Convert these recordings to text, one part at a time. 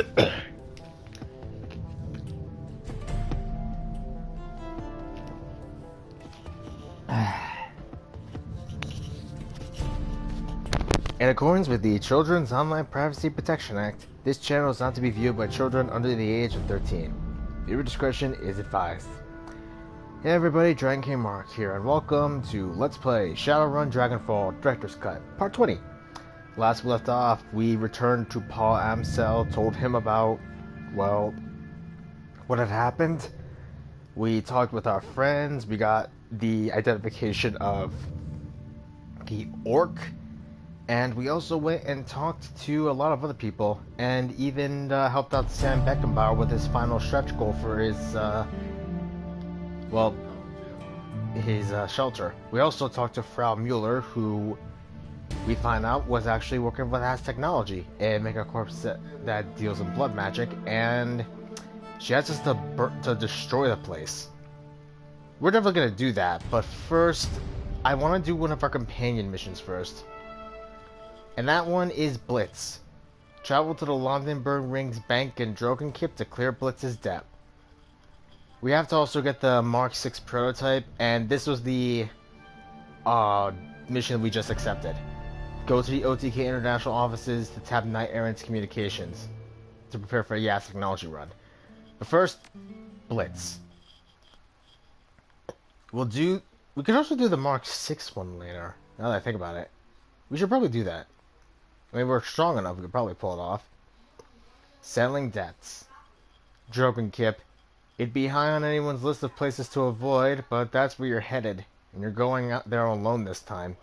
In accordance with the Children's Online Privacy Protection Act, this channel is not to be viewed by children under the age of 13. Viewer discretion is advised. Hey everybody, Dragon King Mark here, and welcome to Let's Play Shadowrun Dragonfall Director's Cut, Part 20. Last we left off, we returned to Paul Amsel, told him about, well, what had happened. We talked with our friends, we got the identification of the orc, and we also went and talked to a lot of other people, and even helped out Sam Beckenbauer with his final stretch goal for his, shelter. We also talked to Frau Mueller, who we find out was actually working with Has Technology, a megacorp that deals in blood magic, and she asked us to destroy the place. We're definitely going to do that, but first, I want to do one of our companion missions first. And that one is Blitz. Travel to the Londenburg Rings Bank in Drogenkip to clear Blitz's debt. We have to also get the Mark 6 prototype, and this was the mission we just accepted. Go to the OTK International offices to tap Knight Errant's communications to prepare for a Has Technology run. But first, Blitz. We could also do the Mark 6 one later, now that I think about it. We should probably do that. I mean, we're strong enough, we could probably pull it off. Settling debts. Drogenkip. It'd be high on anyone's list of places to avoid, but that's where you're headed, and you're going out there alone this time.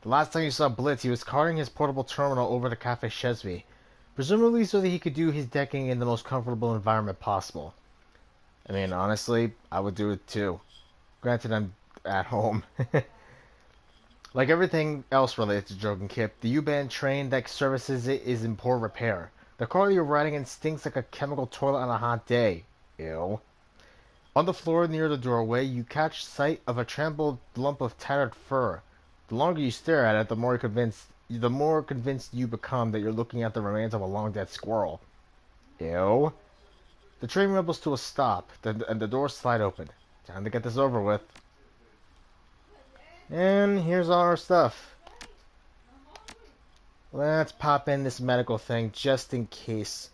The last time you saw Blitz, he was carting his portable terminal over to Cafe Chesby, presumably so that he could do his decking in the most comfortable environment possible. I mean, honestly, I would do it too. Granted, I'm at home. Like everything else related to Drogenkip, the U-Bahn train that services it is in poor repair. The car you're riding in stinks like a chemical toilet on a hot day. Ew. On the floor near the doorway, you catch sight of a trampled lump of tattered fur. The longer you stare at it, the more convinced you become that you're looking at the remains of a long-dead squirrel. Ew. The train rumbles to a stop, and the doors slide open. Time to get this over with. And here's all our stuff. Let's pop in this medical thing just in case.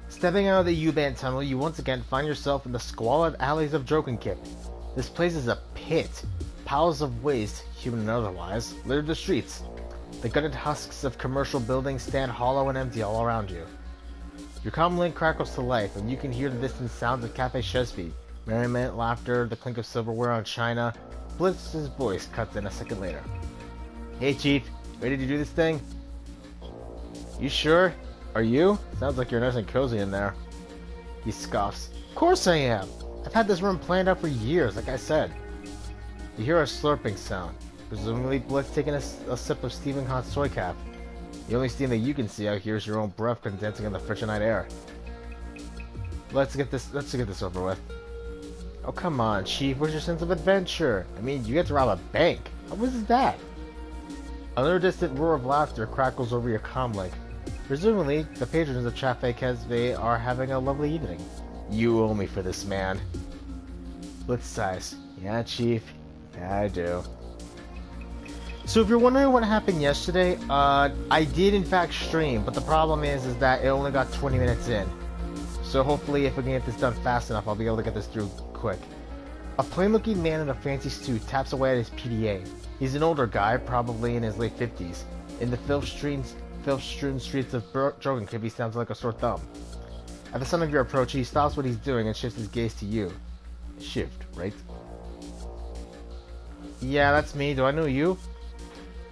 Stepping out of the U-Bahn tunnel, you once again find yourself in the squalid alleys of Drogenkip. This place is a pit. Piles of waste, human and otherwise, litter the streets. The gutted husks of commercial buildings stand hollow and empty all around you. Your comlink crackles to life, and you can hear the distant sounds of Cafe Chesby. Merriment, laughter, the clink of silverware on china. Blitz's voice cuts in a second later. Hey Chief, ready to do this thing? You sure? Are you? Sounds like you're nice and cozy in there. He scoffs. Of course I am! I've had this room planned out for years, like I said. You hear a slurping sound. Presumably Blitz taking a sip of steaming hot soy cap. The only steam that you can see out here is your own breath condensing in the frigid night air. Let's get this over with. Oh come on, Chief, where's your sense of adventure? I mean, you get to rob a bank. How was that? Another distant roar of laughter crackles over your comlink. Presumably, the patrons of Cafe Chesby are having a lovely evening. You owe me for this, man. Blitz sighs. Yeah, Chief. Yeah, I do. So if you're wondering what happened yesterday, I did in fact stream, but the problem is that it only got 20 minutes in. So hopefully if we can get this done fast enough, I'll be able to get this through quick. A plain-looking man in a fancy suit taps away at his PDA. He's an older guy, probably in his late 50s. In the filth-strewn streets of Drogenkip, he sounds like a sore thumb. At the sound of your approach, he stops what he's doing and shifts his gaze to you. Shift, right? Yeah, that's me. Do I know you?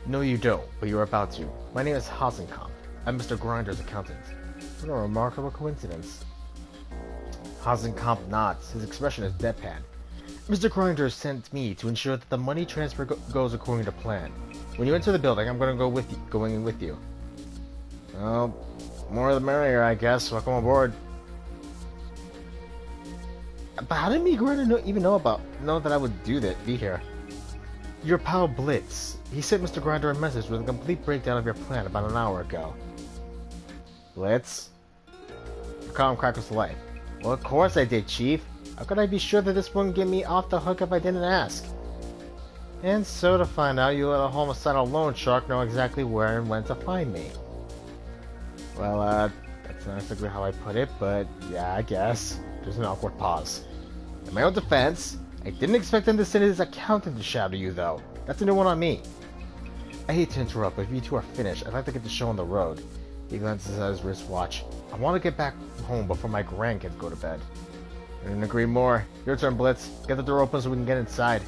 No, you don't, but you're about to. My name is Hasenkamp. I'm Mr. Grinder's accountant. What a remarkable coincidence. Hasenkamp nods. His expression is deadpan. Mr. Grinder sent me to ensure that the money transfer goes according to plan. When you enter the building, I'm going in with you. Well, more the merrier, I guess. Welcome aboard. But how did me Grinder even know that I would be here? Your pal Blitz. He sent Mr. Grinder a message with a complete breakdown of your plan about an hour ago. Blitz? Your column crackles to life. Well, of course I did, Chief. How could I be sure that this wouldn't get me off the hook if I didn't ask? And so to find out, you let a homicidal loan shark know exactly where and when to find me. Well, that's not exactly how I put it, but yeah, I guess. There's an awkward pause. In my own defense, I didn't expect him to send his accountant to shadow you, though. That's a new one on me. I hate to interrupt, but if you two are finished, I'd like to get the show on the road. He glances at his wristwatch. I want to get back home before my grandkids go to bed. I couldn't agree more. Your turn, Blitz. Get the door open so we can get inside.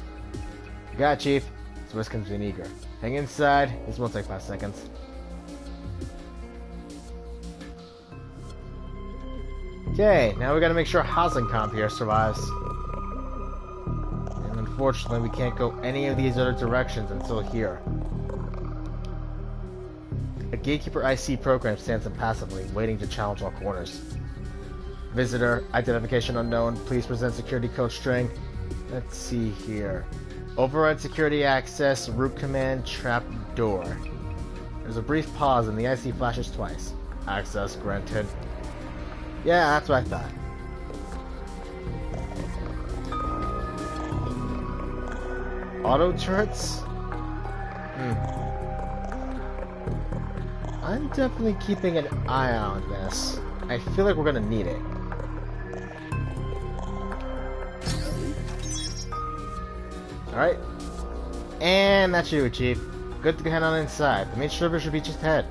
You got it, Chief. Swiss comes in eager. Hang inside. This won't take 5 seconds. Okay, now we gotta make sure Hasenkamp here survives. And unfortunately, we can't go any of these other directions until here. A gatekeeper IC program stands impassively, waiting to challenge all corners. Visitor, identification unknown, please present security code string. Let's see here. Override security access, root command, trap door. There's a brief pause and the IC flashes twice. Access granted. Yeah, that's what I thought. Auto turrets? I'm definitely keeping an eye on this. I feel like we're gonna need it. Alright. And that's you, Chief. Good to head on inside. The main server should be just ahead.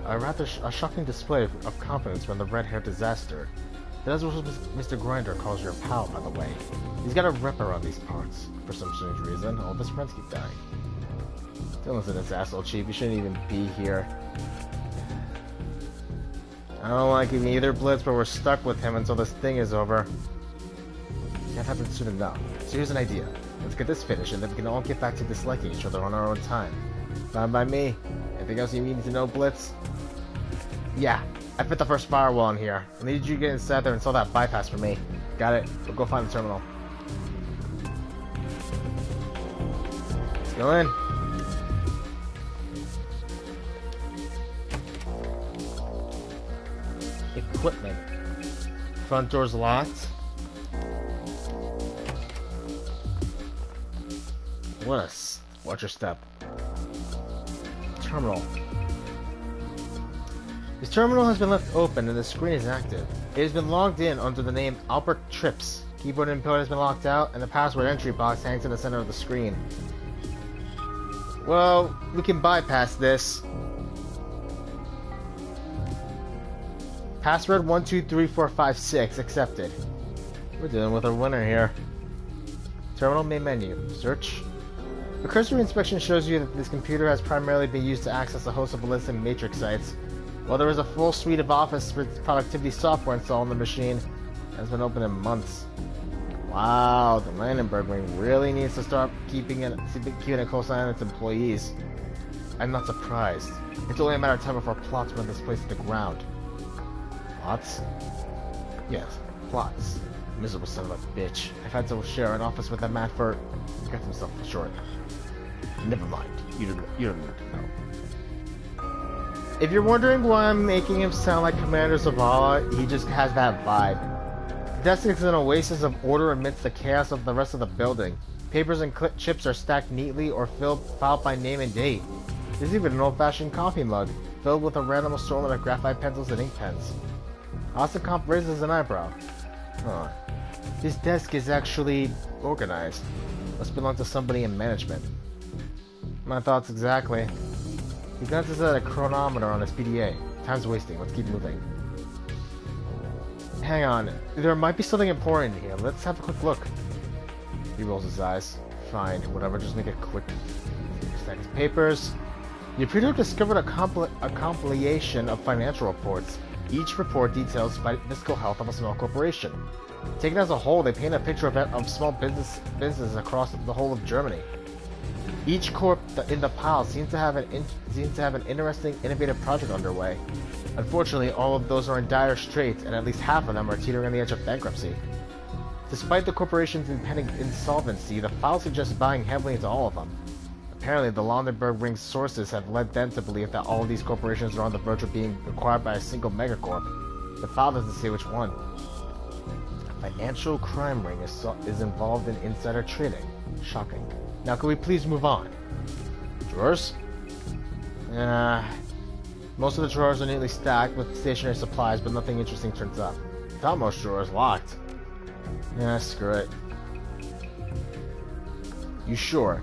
A shocking display of confidence from the red-haired disaster. That is what Mr. Grinder calls your pal, by the way. He's got a rep around these parts. For some strange reason, all of his friends keep dying. Don't listen to this asshole, Chief. You shouldn't even be here. I don't like him either, Blitz, but we're stuck with him until this thing is over. Can't happen soon enough. So here's an idea. Let's get this finished, and then we can all get back to disliking each other on our own time. Fine by me. Anything else you need to know, Blitz? Yeah, I fit the first firewall in here. I need you to get inside there and install that bypass for me. Got it. We'll go find the terminal. Let's go in. Equipment. Front door's locked. Watch your step. Terminal. This terminal has been left open and the screen is active. It has been logged in under the name Albert Trips. Keyboard input has been locked out and the password entry box hangs in the center of the screen. Well, we can bypass this. Password 123456 accepted. We're dealing with a winner here. Terminal main menu. Search. A cursory inspection shows you that this computer has primarily been used to access a host of Blitz and Matrix sites. While there is a full suite of office productivity software installed on the machine, it has been open in months. Wow, the Landenberg ring really needs to start keeping a close eye on its employees. I'm not surprised. It's only a matter of time before plots run this place to the ground. Plots? Yes, plots. Miserable son of a bitch. I've had to share an office with that man for... He got himself short. Never mind. You don't need to know. If you're wondering why I'm making him sound like Commander Zavala, he just has that vibe. The desk is an oasis of order amidst the chaos of the rest of the building. Papers and chips are stacked neatly or filed by name and date. There's even an old-fashioned coffee mug, filled with a random assortment of graphite pencils and ink pens. Hasenkamp raises an eyebrow. Huh. This desk is actually organized. Must belong to somebody in management. My thoughts exactly. He glances at a chronometer on his PDA. Time's wasting. Let's keep moving. Hang on. There might be something important here. Let's have a quick look. He rolls his eyes. Fine. Whatever. Just make it quick. Stack his papers. You appear to have discovered a compilation of financial reports. Each report details the fiscal health of a small corporation. Taken as a whole, they paint a picture of small businesses across the whole of Germany. Each corp in the pile seems to have an interesting, innovative project underway. Unfortunately, all of those are in dire straits, and at least half of them are teetering on the edge of bankruptcy. Despite the corporation's impending insolvency, the file suggests buying heavily into all of them. Apparently, the Londenberg Ring's sources have led them to believe that all of these corporations are on the verge of being acquired by a single megacorp. The file doesn't say which one. A financial crime ring is involved in insider trading. Shocking. Now, can we please move on? Drawers? Most of the drawers are neatly stacked with stationary supplies, but nothing interesting turns up. Topmost drawer is locked. Yeah, screw it. You sure?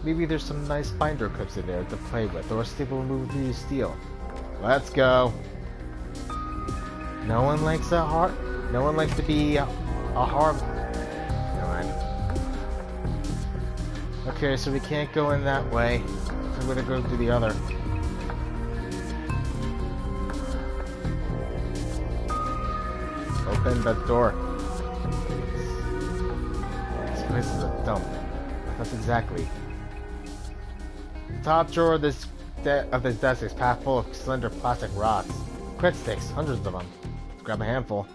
Maybe there's some nice binder clips in there to play with, or a staple removal to steel. Let's go. No one likes a hard. No one likes to be a hard. Never mind. Okay, so we can't go in that way. So we're gonna go through the other. Open the door. This place is a dump. That's exactly. The top drawer of this desk is packed full of slender plastic rods. Cred sticks, hundreds of them. Let's grab a handful.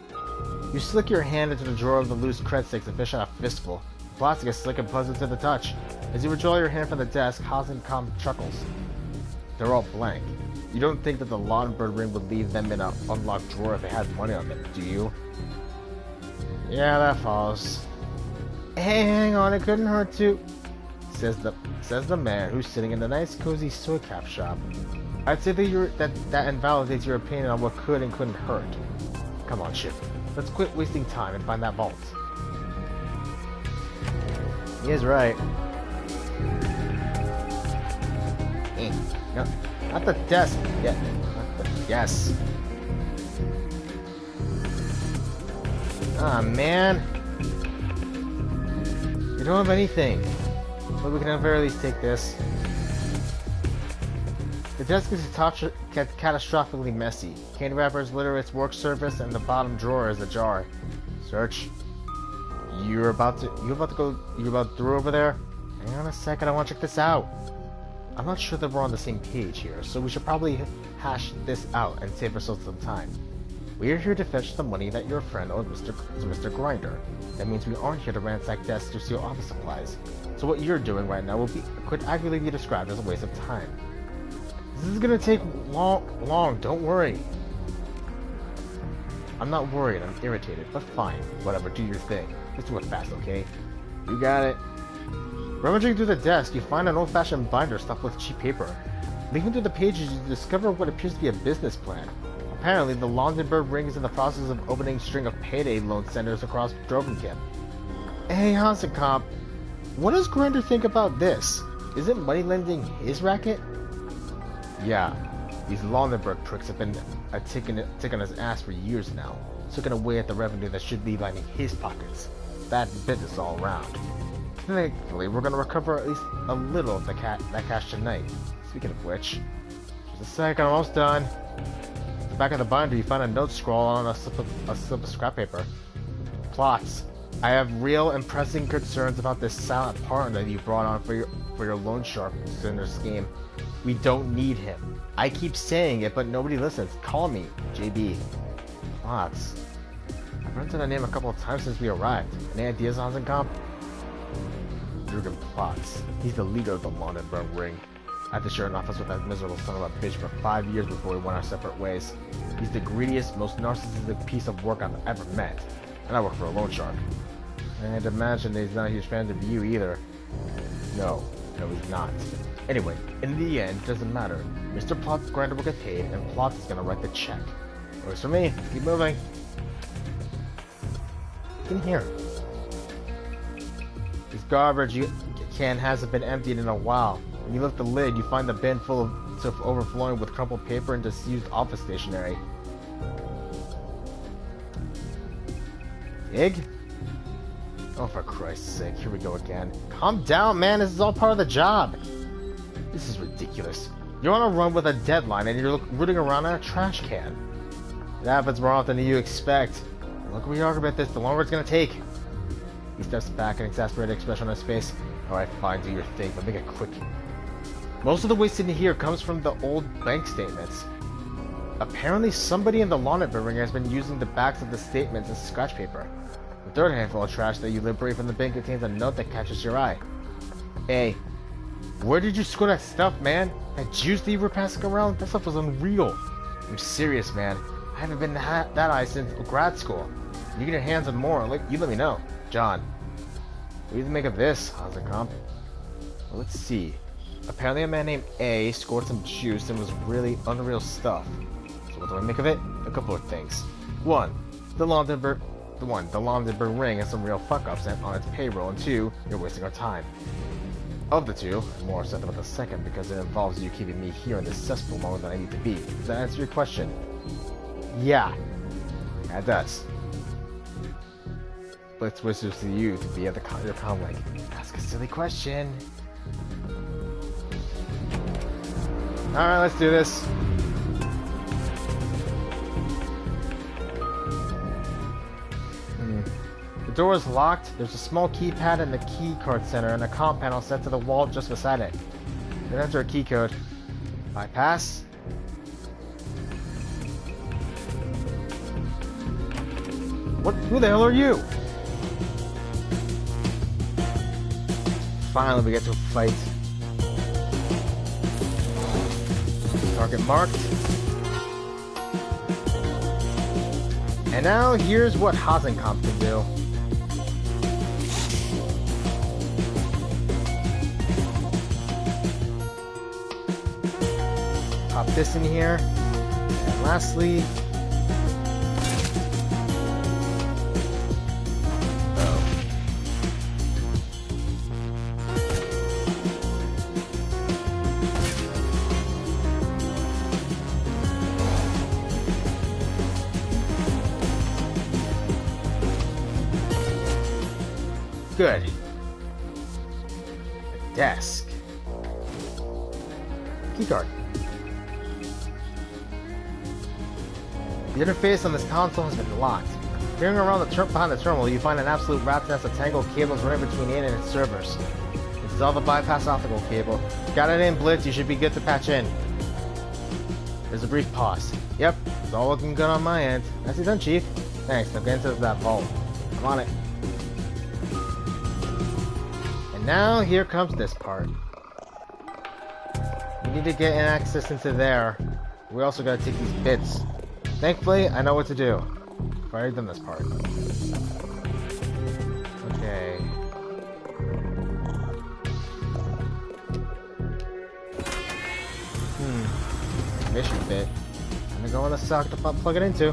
You slick your hand into the drawer of the loose cred sticks and fish out a fistful. The plastic is slick and pleasant to the touch. As you withdraw your hand from the desk, Hasenkam chuckles. They're all blank. You don't think that the Londenberg ring would leave them in an unlocked drawer if it had money on them, do you? Yeah, that follows. Hey, hang on, it couldn't hurt to... Says the man who's sitting in the nice, cozy soy cap shop. I'd say that invalidates your opinion on what could and couldn't hurt. Come on, Chip. Let's quit wasting time and find that vault. He is right. No, not the desk. Yeah, yes. Ah, man. You don't have anything. But we can at the very least take this. The desk is catastrophically messy. Candy wrappers litter its work surface, and the bottom drawer is ajar. Search. You're about through over there? Hang on a second, I want to check this out. I'm not sure that we're on the same page here, so we should probably hash this out and save ourselves some time. We are here to fetch the money that your friend owed Mr. Grinder. That means we aren't here to ransack desks or steal office supplies. So what you're doing right now could accurately be described as a waste of time. This is gonna take long, don't worry. I'm not worried, I'm irritated, but fine. Whatever, do your thing. Just do it fast, okay? You got it. Rummaging through the desk, you find an old-fashioned binder stuffed with cheap paper. Leafing through the pages, you discover what appears to be a business plan. Apparently, the Londenberg ring is in the process of opening a string of payday loan centers across Drovenkip. Hey, Hasenkam, what does Grinder think about this? Isn't money lending his racket? Yeah, these Londenberg pricks have been ticking his ass for years now, sucking away at the revenue that should be lining his pockets. Bad business all around. Thankfully, we're gonna recover at least a little of that cash tonight. Speaking of which, just a second, I'm almost done. At the back of the binder, you find a note scroll on a slip of scrap paper. Plots. I have real and pressing concerns about this silent partner that you brought on for your loan shark center scheme. We don't need him. I keep saying it, but nobody listens. Call me, JB. Plots. I've run into that name a couple of times since we arrived. Any ideas, Hasenkam? Jurgen Plotz. He's the leader of the Londenberg ring. I had to share an office with that miserable son of a bitch for 5 years before we went our separate ways. He's the greediest, most narcissistic piece of work I've ever met. And I work for a loan shark. And I'd imagine that he's not a huge fan of you either. No, he's not. Anyway, in the end, it doesn't matter. Mr. Plotz's grinder will get paid, and Plotz is gonna write the check. Works for me. Keep moving. In here. This garbage can hasn't been emptied in a while. When you lift the lid, you find the bin full of overflowing with crumpled paper and disused office stationery. Dig? Oh, for Christ's sake, here we go again. Calm down, man, this is all part of the job. This is ridiculous. You're on a run with a deadline and you're rooting around in a trash can. It happens more often than you expect. The longer we argue about this, the longer it's gonna take. He steps back, an exasperated expression on his face. Alright, fine, do your thing, but make it quick. Most of the waste in here comes from the old bank statements. Apparently somebody in the Londenberg ring has been using the backs of the statements as scratch paper. The third handful of trash that you liberate from the bin contains a note that catches your eye. Hey, where did you score that stuff, man? That juice that you were passing around? That stuff was unreal. I'm serious, man. I haven't been that high since grad school. You get your hands on more, you let me know. John, what do you make of this, Hasencomp? Well, let's see. Apparently a man named A scored some juice and was really unreal stuff. So what do I make of it? A couple of things. One, the Londenberg ring has some real fuck-ups on its payroll, and two, you're wasting our time. Of the two, I'm more upset about the second because it involves you keeping me here in this cesspool longer than I need to be. Does that answer your question? Yeah, it does. Blitz whispers to you to be at your comlink. Ask a silly question. Alright, let's do this. The door is locked. There's a small keypad in the key card center and a comp panel set to the wall just beside it. Then enter a key code. Bypass. What? Who the hell are you? Finally, we get to a fight. Target marked. And now, here's what Hasencomp can do. Pop this in here. And lastly... Good. A desk. Keycard. The interface on this console has been locked. Peering around behind the terminal, you find an absolute rat's nest of tangled cables running between it and its servers. This is all the bypass optical cable. Got it in, Blitz. You should be good to patch in. There's a brief pause. Yep, it's all looking good on my end. Nicely done, Chief. Thanks. Now get into that vault. I'm on it. Now, here comes this part. We need to get access into there. We also gotta take these bits. Thankfully, I know what to do. I've already done this part. Okay. Mission bit. I'm gonna go in the socket to plug it into.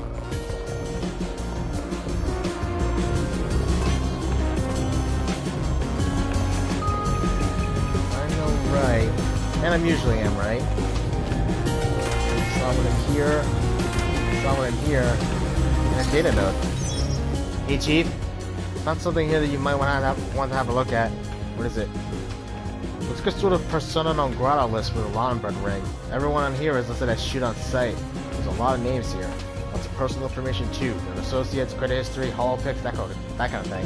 Right, and I usually am right. Saw one in here, saw one in here, and a data node. Hey Chief, found something here that you might want to have a look at. What is it? Looks like a sort of persona non grata list for the Londenberg ring. Everyone on here is listed as shoot on sight. There's a lot of names here. Lots of personal information too. Their associates, credit history, holopics, that kind of thing.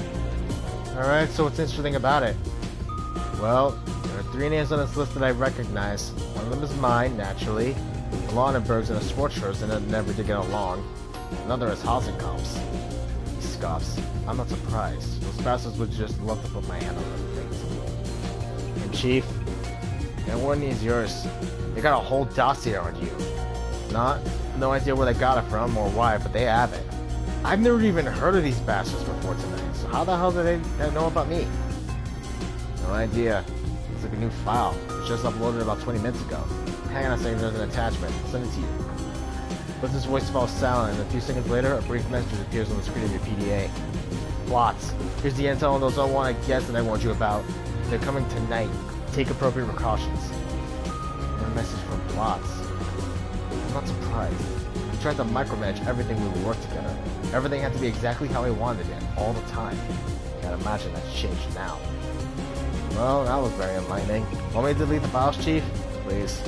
Alright, so what's interesting about it? Well, there are 3 names on this list that I recognize. One of them is mine, naturally. The Londenbergs and the Schwarzers and never did get along. Another is Hasenkomp's. He scoffs. I'm not surprised. Those bastards would just love to put my hand on their fate. And Chief, that one needs yours. They got a whole dossier on you. No idea where they got it from or why, but they have it. I've never even heard of these bastards before tonight, so how the hell did they know about me? No idea. It's like a new file. It just uploaded about 20 minutes ago. Hang on a second, there's an attachment. I'll send it to you. But this voice falls silent, and a few seconds later, a brief message appears on the screen of your PDA. Plots. Here's the intel on those unwanted guests that I warned you about. They're coming tonight. Take appropriate precautions. And a message from Plots. I'm not surprised. He tried to micromanage everything we would work together. Everything had to be exactly how he wanted it, all the time. Can't imagine that's changed now. Well, that was very enlightening. Want me to delete the files, Chief? Please.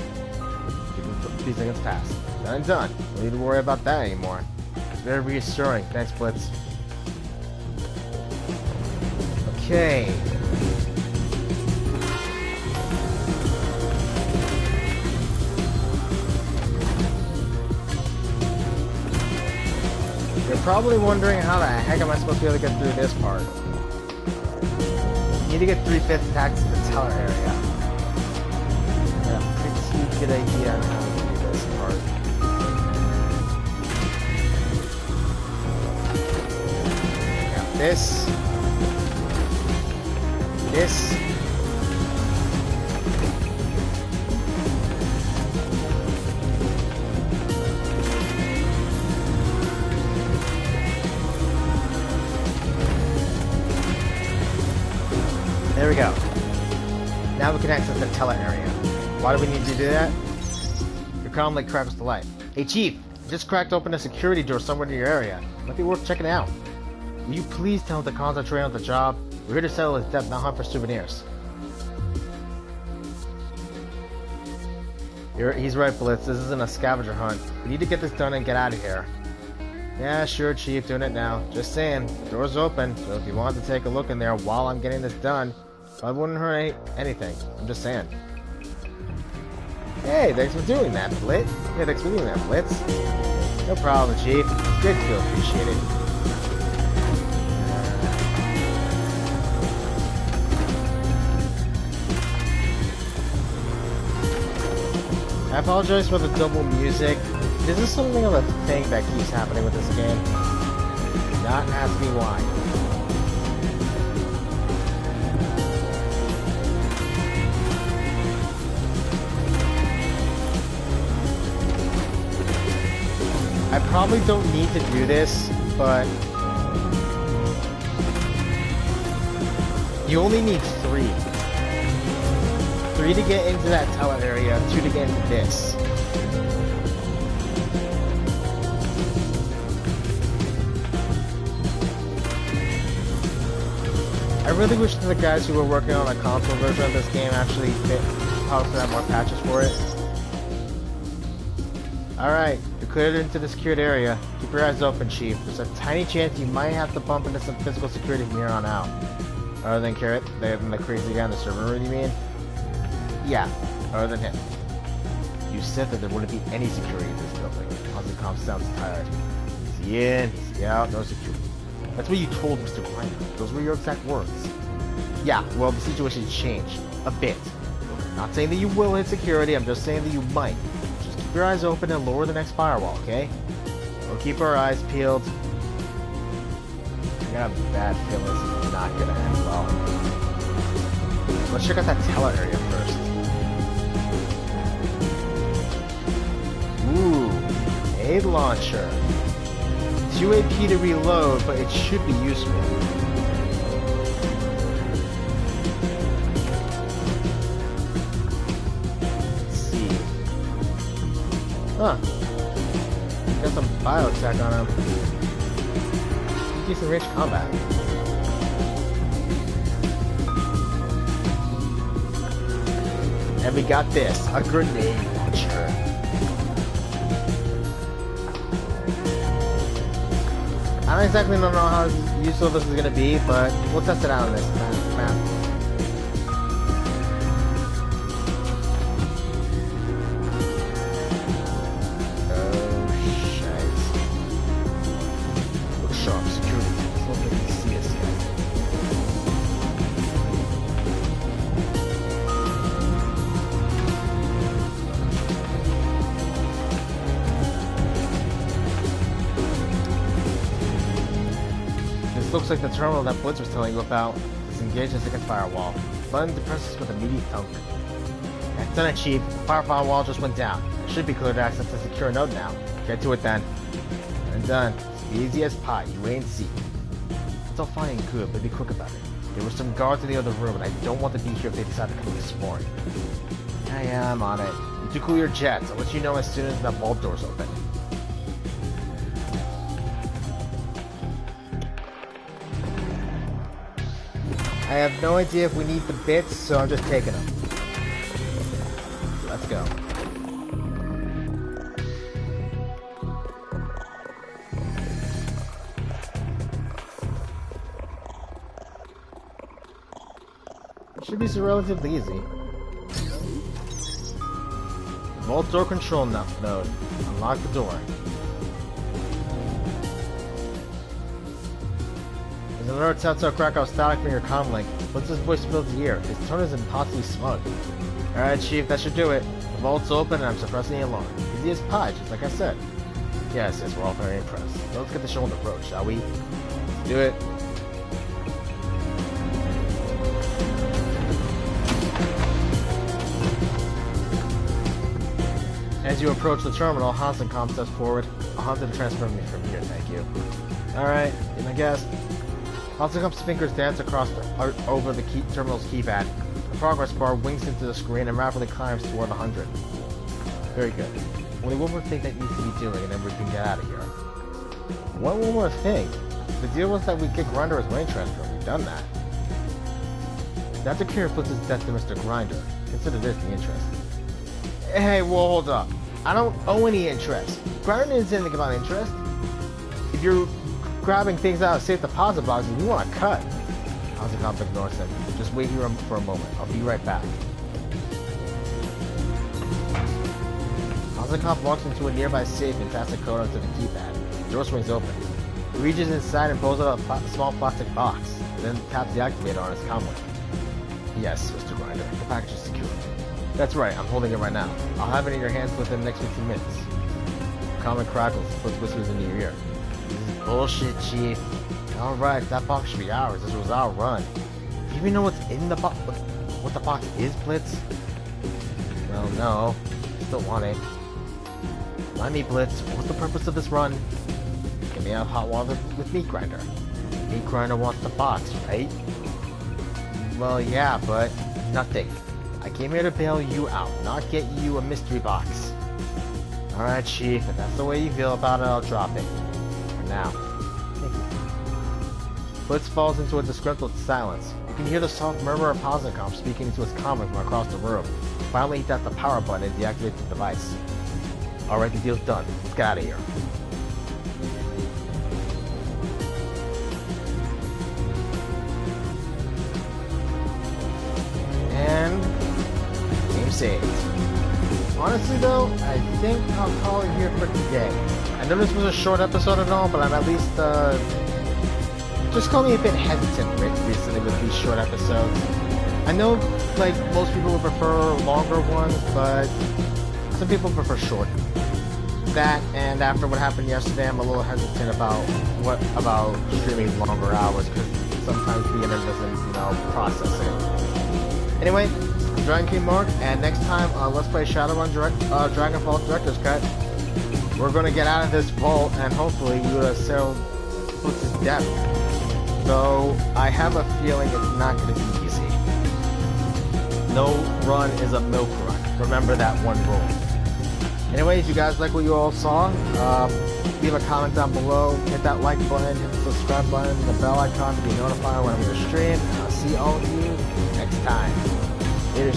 These things passed. Done and done. No need to worry about that anymore. It's very reassuring. Thanks, Blitz. Okay. You're probably wondering how the heck am I supposed to be able to get through this part. You need to get 3/5 attacks tower area. I got a pretty good idea on how to do this part. Got this. This. There we go. Now we can access the teller area. Why do we need to do that? Your comm link cracks the light. Hey Chief, I just cracked open a security door somewhere in your area. Might be worth checking out. Will you please tell him to concentrate on the job? We're here to settle his debt, not hunt for souvenirs. He's right, Blitz. This isn't a scavenger hunt. We need to get this done and get out of here. Yeah, sure, Chief. Doing it now. Just saying. The door's open, so if you want to take a look in there while I'm getting this done, probably wouldn't hurt anything. I'm just saying. Hey, thanks for doing that, Blitz. Yeah, thanks for doing that, Blitz. No problem, Chief. Great to feel appreciated. I apologize for the double music. This is something of a thing that keeps happening with this game. Do not ask me why. I probably don't need to do this, but you only need 3. 3 to get into that tower area, 2 to get into this. I really wish that the guys who were working on a console version of this game actually posted out more patches for it. Alright, you're cleared into the secured area. Keep your eyes open, Chief. There's a tiny chance you might have to bump into some physical security from here on out. Other than Carrot, the crazy guy in the server room, you mean? Yeah, other than him. You said that there wouldn't be any security in this building. Ozzy sounds tired. Easy in, easy out, no security. That's what you told Mr. Griner. Those were your exact words. Yeah, well, the situation's changed. A bit. I'm not saying that you will hit security, I'm just saying that you might. Just keep your eyes open and lower the next firewall, okay? We'll keep our eyes peeled. I got a bad feeling this is not gonna end well. Let's check out that teller area first. Ooh, a launcher. 2 AP to reload, but it should be useful. Let's see. Huh. Got some biotech on him. Decent range combat. And we got this, a grenade launcher. I don't exactly know how useful this is going to be, but we'll test it out on this map. Oh, shite. Look sharp, security. It's not like they see us yet. Looks like the terminal that Blitz was telling you about is engaged in a second firewall. Button depresses with immediate thunk. That's done it, Chief. The firewall just went down. It should be clear to access the secure node now. Get to it then. And done. It's easy as pie. You wait and see. It's all fine and good, but be quick about it. There were some guards in the other room, and I don't want to be here if they decide to come exploring. Yeah, I'm on it. You two cool your jets. I'll let you know as soon as that vault door's open. I have no idea if we need the bits, so I'm just taking them. Let's go. It should be so relatively easy. Vault door control node. Unlock the door. There's another telltale crack out static from your comm link. Once his voice fills the ear, his tone is impossibly smug. Alright, Chief, that should do it. The vault's open and I'm suppressing the alarm. Easy as pie, just like I said. Yes, we're all very impressed. So let's get the show on the road, shall we? Let's do it. As you approach the terminal, Hansencom steps forward. I'll have them transfer me from here, thank you. Alright, and I guess. Hansencom's fingers dance across over the terminal's keypad. The progress bar winks into the screen and rapidly climbs toward 100. Very good. Only one more thing that needs to be doing and then we can get out of here. One more thing. The deal was that we get Grinder as lane transfer. We've done that. That secure puts his death to Mr. Grinder. Consider this the interest. Hey, well, hold up. I don't owe any interest. Grinder didn't say anything about interest. If you're grabbing things out of safe deposit boxes, you want to cut. Hansencom ignores him. Just wait here for a moment. I'll be right back. Hansencom walks into a nearby safe and taps a code onto the keypad. The door swings open. He reaches inside and pulls out a small plastic box, and then taps the activator on his comlink. Yes, Mr. Grinder, the package is secure. That's right, I'm holding it right now. I'll have it in your hands within the next 15 minutes. Comlink crackles and puts whispers in your ear. This is bullshit, Chief. Alright, that box should be ours. This was our run. Do you even know what's in the box? What the box is, Blitz? Well, no. Still want it. Let me, Blitz. What's the purpose of this run? Get me out of hot water with Meat Grinder. Meat Grinder wants the box, right? Well, yeah, but nothing. I came here to bail you out, not get you a mystery box. Alright, Chief, if that's the way you feel about it, I'll drop it. For now. Thank you. Blitz falls into a disgruntled silence. You can hear the soft murmur of Hansencom speaking to his comic from across the room. Finally, he taps the power button and deactivates the device. Alright, the deal's done. Let's get out of here. And game saved. Honestly though, I think I'll call it here for today. I know this was a short episode and all, but I'm at least just call me a bit hesitant recently with these short episodes. I know like most people would prefer longer ones, but some people prefer short. That and after what happened yesterday, I'm a little hesitant about streaming longer hours because sometimes the internet doesn't, process it. Anyway, I'm Dragon King Mark, and next time let's play Shadowrun Dragonfall Director's Cut. We're gonna get out of this vault and hopefully sail Blitz's death. Though I have a feeling it's not gonna be easy. No run is a milk run. Remember that one rule. Anyway, if you guys like what you all saw, leave a comment down below, hit that like button, hit the subscribe button, the bell icon to be notified when I'm going to stream, and I'll see all of you next time. Later.